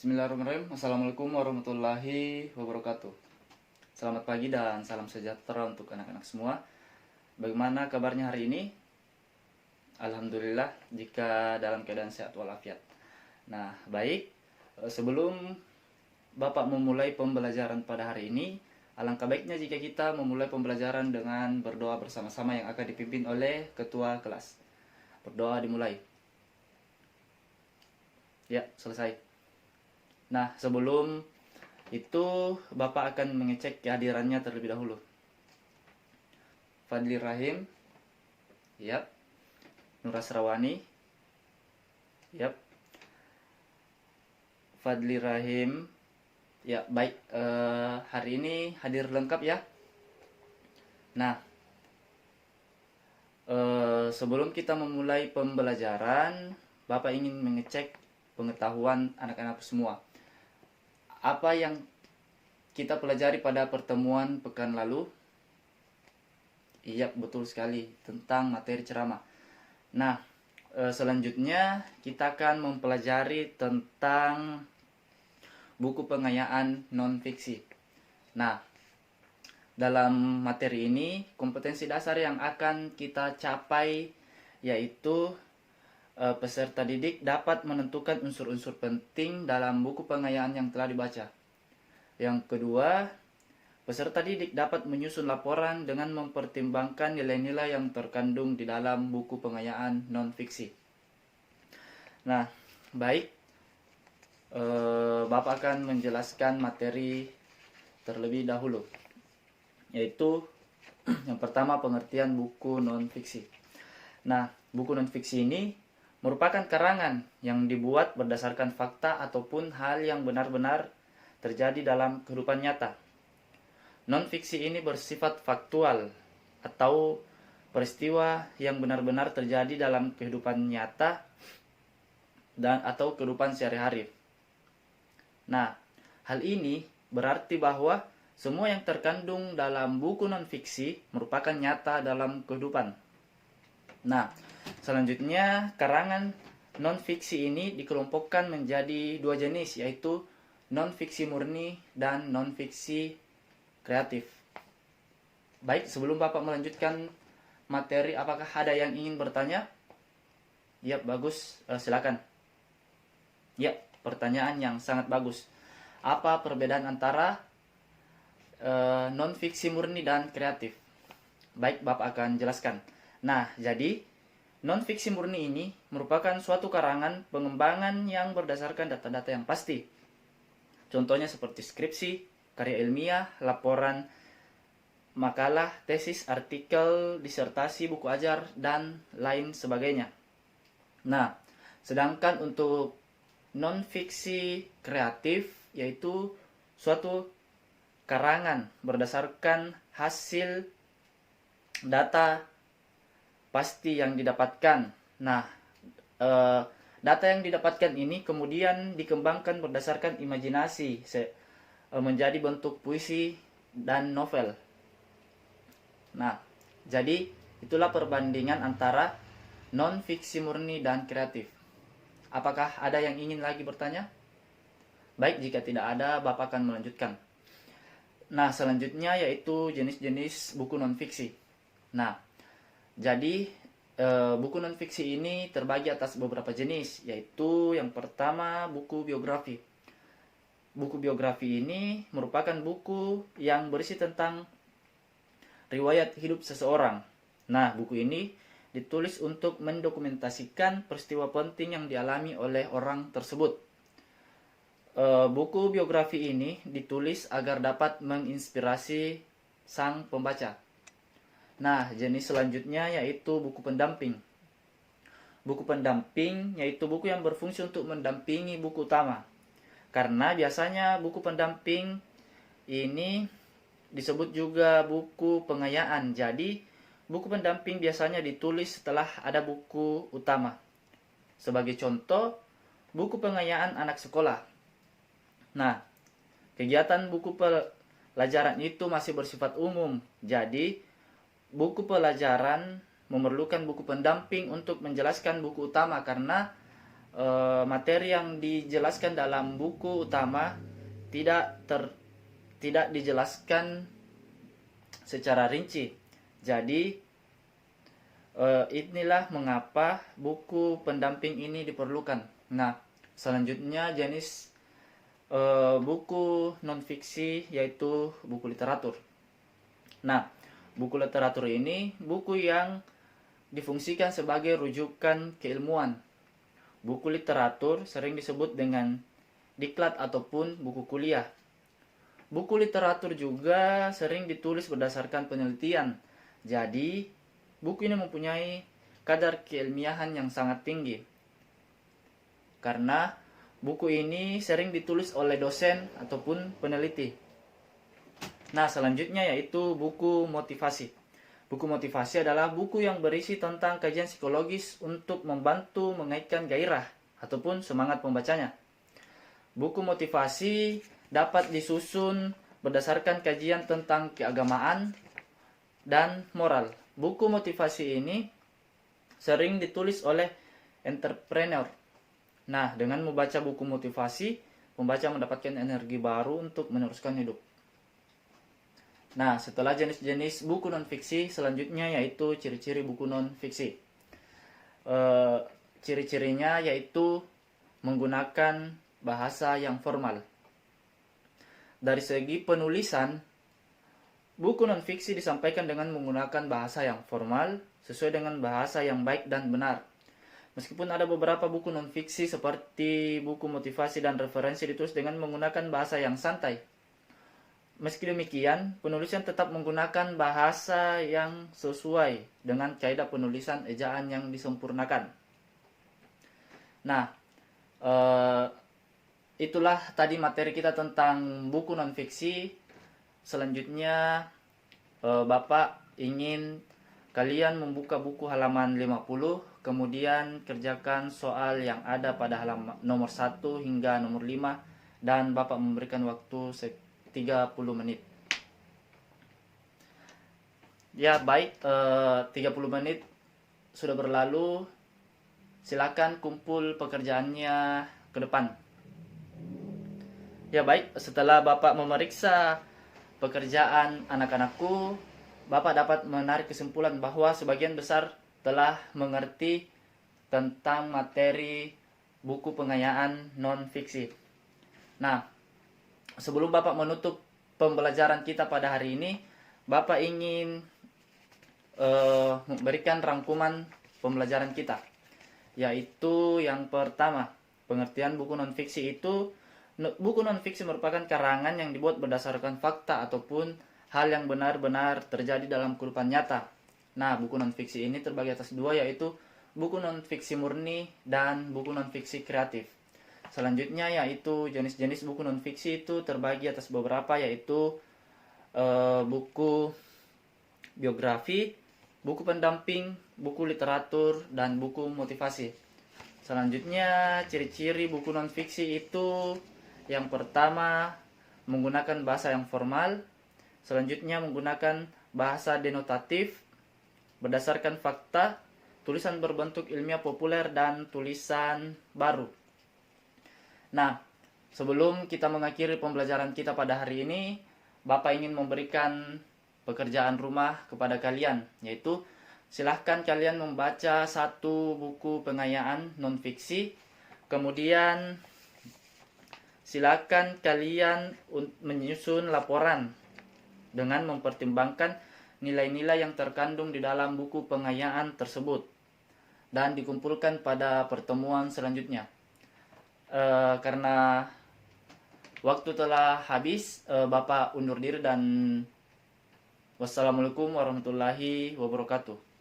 Bismillahirrahmanirrahim. Assalamualaikum warahmatullahi wabarakatuh. Selamat pagi dan salam sejahtera untuk anak-anak semua. Bagaimana kabarnya hari ini? Alhamdulillah jika dalam keadaan sehat walafiat. Nah, baik. Sebelum Bapak memulai pembelajaran pada hari ini, alangkah baiknya jika kita memulai pembelajaran dengan berdoa bersama-sama yang akan dipimpin oleh ketua kelas. Berdoa dimulai. Ya, selesai. Nah, sebelum itu Bapak akan mengecek kehadirannya terlebih dahulu. Fadli Rahim, yap. Nur Asrawani, yap. Fadli Rahim, ya baik. Hari ini hadir lengkap ya. Nah, sebelum kita memulai pembelajaran, Bapak ingin mengecek pengetahuan anak-anak semua. Apa yang kita pelajari pada pertemuan pekan lalu? Iya, betul sekali, tentang materi ceramah. Nah, selanjutnya kita akan mempelajari tentang buku pengayaan non-fiksi. Nah, dalam materi ini, kompetensi dasar yang akan kita capai yaitu peserta didik dapat menentukan unsur-unsur penting dalam buku pengayaan yang telah dibaca. Yang kedua, peserta didik dapat menyusun laporan dengan mempertimbangkan nilai-nilai yang terkandung di dalam buku pengayaan non-fiksi. Nah, baik. Bapak akan menjelaskan materi terlebih dahulu, yaitu yang pertama pengertian buku non-fiksi. Nah, buku non-fiksi ini merupakan karangan yang dibuat berdasarkan fakta ataupun hal yang benar-benar terjadi dalam kehidupan nyata. Non-fiksi ini bersifat faktual atau peristiwa yang benar-benar terjadi dalam kehidupan nyata dan atau kehidupan sehari-hari. Nah, hal ini berarti bahwa semua yang terkandung dalam buku non-fiksi merupakan nyata dalam kehidupan. Nah, selanjutnya karangan non-fiksi ini dikelompokkan menjadi dua jenis, yaitu non-fiksi murni dan non-fiksi kreatif. Baik, sebelum Bapak melanjutkan materi, apakah ada yang ingin bertanya? Ya, bagus, silakan. Ya, pertanyaan yang sangat bagus. Apa perbedaan antara non-fiksi murni dan kreatif? Baik, Bapak akan jelaskan. Nah, jadi non-fiksi murni ini merupakan suatu karangan pengembangan yang berdasarkan data-data yang pasti. Contohnya seperti skripsi, karya ilmiah, laporan, makalah, tesis, artikel, disertasi, buku ajar, dan lain sebagainya. Nah, sedangkan untuk non-fiksi kreatif yaitu suatu karangan berdasarkan hasil data pasti yang didapatkan. Nah, data yang didapatkan ini kemudian dikembangkan berdasarkan imajinasi menjadi bentuk puisi dan novel. Nah, jadi itulah perbandingan antara non-fiksi murni dan kreatif. Apakah ada yang ingin lagi bertanya? Baik, jika tidak ada, Bapak akan melanjutkan. Nah, selanjutnya yaitu jenis-jenis buku non-fiksi. Nah, jadi buku non-fiksi ini terbagi atas beberapa jenis, yaitu yang pertama buku biografi. Buku biografi ini merupakan buku yang berisi tentang riwayat hidup seseorang. Nah, buku ini ditulis untuk mendokumentasikan peristiwa penting yang dialami oleh orang tersebut. Buku biografi ini ditulis agar dapat menginspirasi sang pembaca. Nah, jenis selanjutnya yaitu buku pendamping. Buku pendamping yaitu buku yang berfungsi untuk mendampingi buku utama. Karena biasanya buku pendamping ini disebut juga buku pengayaan. Jadi, buku pendamping biasanya ditulis setelah ada buku utama. Sebagai contoh, buku pengayaan anak sekolah. Nah, kegiatan buku pelajaran itu masih bersifat umum. Jadi, buku pelajaran memerlukan buku pendamping untuk menjelaskan buku utama karena materi yang dijelaskan dalam buku utama tidak dijelaskan secara rinci. Jadi inilah mengapa buku pendamping ini diperlukan. Nah, selanjutnya jenis buku non-fiksi yaitu buku literatur. Nah, buku literatur ini buku yang difungsikan sebagai rujukan keilmuan. Buku literatur sering disebut dengan diklat ataupun buku kuliah. Buku literatur juga sering ditulis berdasarkan penelitian. Jadi, buku ini mempunyai kadar keilmiahan yang sangat tinggi. Karena buku ini sering ditulis oleh dosen ataupun peneliti. Nah, selanjutnya yaitu buku motivasi. Buku motivasi adalah buku yang berisi tentang kajian psikologis untuk membantu mengaitkan gairah ataupun semangat pembacanya. Buku motivasi dapat disusun berdasarkan kajian tentang keagamaan dan moral. Buku motivasi ini sering ditulis oleh entrepreneur. Nah, dengan membaca buku motivasi, pembaca mendapatkan energi baru untuk meneruskan hidup. Nah, setelah jenis-jenis buku non-fiksi, selanjutnya yaitu ciri-ciri buku non-fiksi. Ciri-cirinya yaitu menggunakan bahasa yang formal. Dari segi penulisan, buku non-fiksi disampaikan dengan menggunakan bahasa yang formal, sesuai dengan bahasa yang baik dan benar. Meskipun ada beberapa buku non-fiksi seperti buku motivasi dan referensi ditulis dengan menggunakan bahasa yang santai. Meski demikian, penulisan tetap menggunakan bahasa yang sesuai dengan kaidah penulisan ejaan yang disempurnakan. Nah, itulah tadi materi kita tentang buku non-fiksi. Selanjutnya, Bapak ingin kalian membuka buku halaman 50, kemudian kerjakan soal yang ada pada halaman nomor 1 hingga nomor 5, dan Bapak memberikan waktu 30 menit. Ya, baik, 30 menit sudah berlalu. Silakan kumpul pekerjaannya ke depan. Ya, baik, setelah Bapak memeriksa pekerjaan anak-anakku, Bapak dapat menarik kesimpulan bahwa sebagian besar telah mengerti tentang materi buku pengayaan non-fiksi. Nah, sebelum Bapak menutup pembelajaran kita pada hari ini, Bapak ingin memberikan rangkuman pembelajaran kita. Yaitu yang pertama, pengertian buku non-fiksi itu, buku non-fiksi merupakan karangan yang dibuat berdasarkan fakta ataupun hal yang benar-benar terjadi dalam kehidupan nyata. Nah, buku non-fiksi ini terbagi atas dua, yaitu buku non-fiksi murni dan buku non-fiksi kreatif. Selanjutnya yaitu jenis-jenis buku non-fiksi itu terbagi atas beberapa, yaitu buku biografi, buku pendamping, buku literatur, dan buku motivasi. Selanjutnya ciri-ciri buku non-fiksi itu yang pertama menggunakan bahasa yang formal, selanjutnya menggunakan bahasa denotatif berdasarkan fakta, tulisan berbentuk ilmiah populer, dan tulisan baru. Nah, sebelum kita mengakhiri pembelajaran kita pada hari ini, Bapak ingin memberikan pekerjaan rumah kepada kalian, yaitu silahkan kalian membaca satu buku pengayaan non-fiksi, kemudian silahkan kalian menyusun laporan dengan mempertimbangkan nilai-nilai yang terkandung di dalam buku pengayaan tersebut dan dikumpulkan pada pertemuan selanjutnya. Karena waktu telah habis, Bapak undur diri dan wassalamualaikum warahmatullahi wabarakatuh.